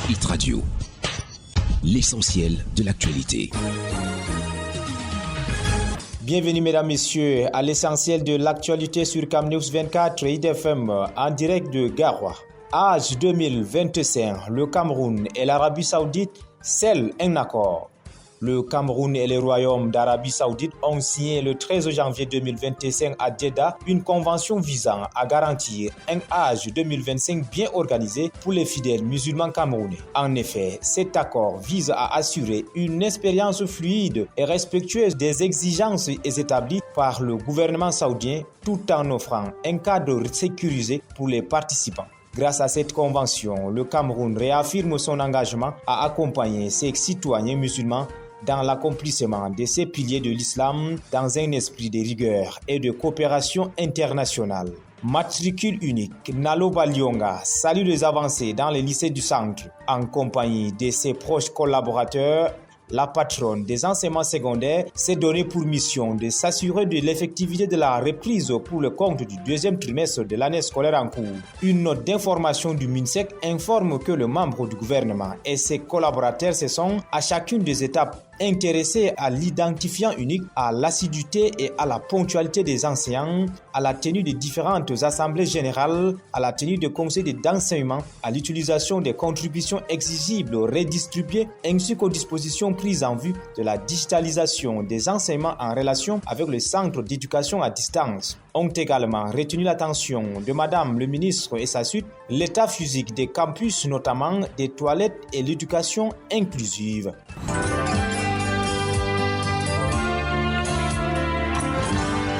Hit Radio, l'essentiel de l'actualité. Bienvenue mesdames, messieurs, à l'essentiel de l'actualité sur Camnews 24 Hit FM en direct de Garoua. Âge 2025, le Cameroun et l'Arabie Saoudite scellent un accord. Le Cameroun et le Royaume d'Arabie Saoudite ont signé le 13 janvier 2025 à Jeddah une convention visant à garantir un Hajj 2025 bien organisé pour les fidèles musulmans camerounais. En effet, cet accord vise à assurer une expérience fluide et respectueuse des exigences établies par le gouvernement saoudien tout en offrant un cadre sécurisé pour les participants. Grâce à cette convention, le Cameroun réaffirme son engagement à accompagner ses citoyens musulmans dans l'accomplissement de ces piliers de l'islam dans un esprit de rigueur et de coopération internationale. Matricule unique, Nalo Balionga salue les avancées dans les lycées du centre. En compagnie de ses proches collaborateurs, la patronne des enseignements secondaires s'est donnée pour mission de s'assurer de l'effectivité de la reprise pour le compte du deuxième trimestre de l'année scolaire en cours. Une note d'information du MINSEC informe que le membre du gouvernement et ses collaborateurs se sont, à chacune des étapes, intéressés à l'identifiant unique, à l'assiduité et à la ponctualité des enseignants, à la tenue des différentes assemblées générales, à la tenue des conseils d'enseignement, à l'utilisation des contributions exigibles redistribuées, ainsi qu'aux dispositions prises en vue de la digitalisation des enseignements en relation avec le centre d'éducation à distance. Ont également retenu l'attention de Madame le ministre et sa suite, l'état physique des campus, notamment des toilettes et l'éducation inclusive.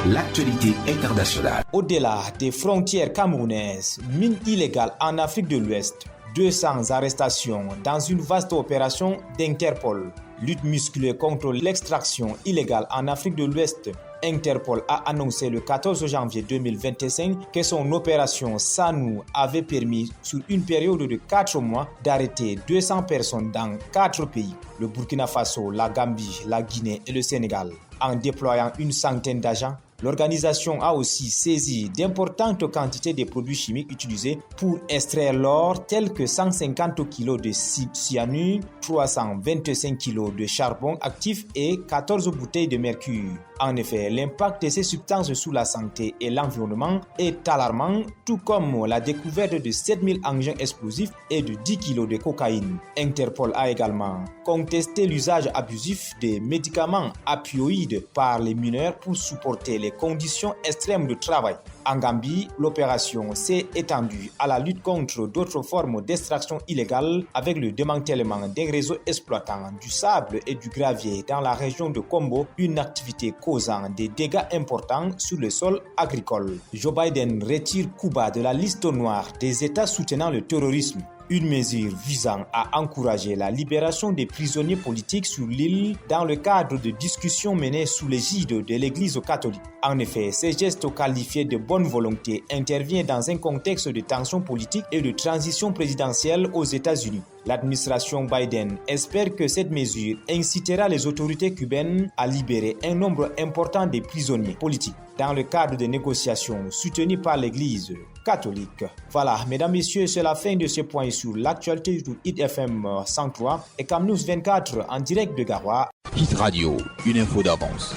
L'actualité internationale. Au-delà des frontières camerounaises, mine illégale en Afrique de l'Ouest, 200 arrestations dans une vaste opération d'Interpol. Lutte musclée contre l'extraction illégale en Afrique de l'Ouest. Interpol a annoncé le 14 janvier 2025 que son opération SANU avait permis sur une période de 4 mois d'arrêter 200 personnes dans 4 pays, le Burkina Faso, la Gambie, la Guinée et le Sénégal. En déployant une centaine d'agents, l'organisation a aussi saisi d'importantes quantités de produits chimiques utilisés pour extraire l'or, tels que 150 kg de cyanure, 325 kg de charbon actif et 14 bouteilles de mercure. En effet, l'impact de ces substances sur la santé et l'environnement est alarmant, tout comme la découverte de 7000 engins explosifs et de 10 kg de cocaïne. Interpol a également contesté l'usage abusif des médicaments opioïdes par les mineurs pour supporter les conditions extrêmes de travail. En Gambie, l'opération s'est étendue à la lutte contre d'autres formes d'extraction illégale avec le démantèlement des réseaux exploitant du sable et du gravier dans la région de Kombo, une activité causant des dégâts importants sur le sol agricole. Joe Biden retire Cuba de la liste noire des États soutenant le terrorisme. Une mesure visant à encourager la libération des prisonniers politiques sur l'île dans le cadre de discussions menées sous l'égide de l'Église catholique. En effet, ces gestes qualifiés de bonne volonté interviennent dans un contexte de tension politique et de transition présidentielle aux États-Unis. L'administration Biden espère que cette mesure incitera les autorités cubaines à libérer un nombre important de prisonniers politiques dans le cadre de négociations soutenues par l'Église catholique. Voilà, mesdames, messieurs, c'est la fin de ce point sur l'actualité du Hit FM 103 et Camnews 24 en direct de Garoua. Hit Radio, une info d'avance.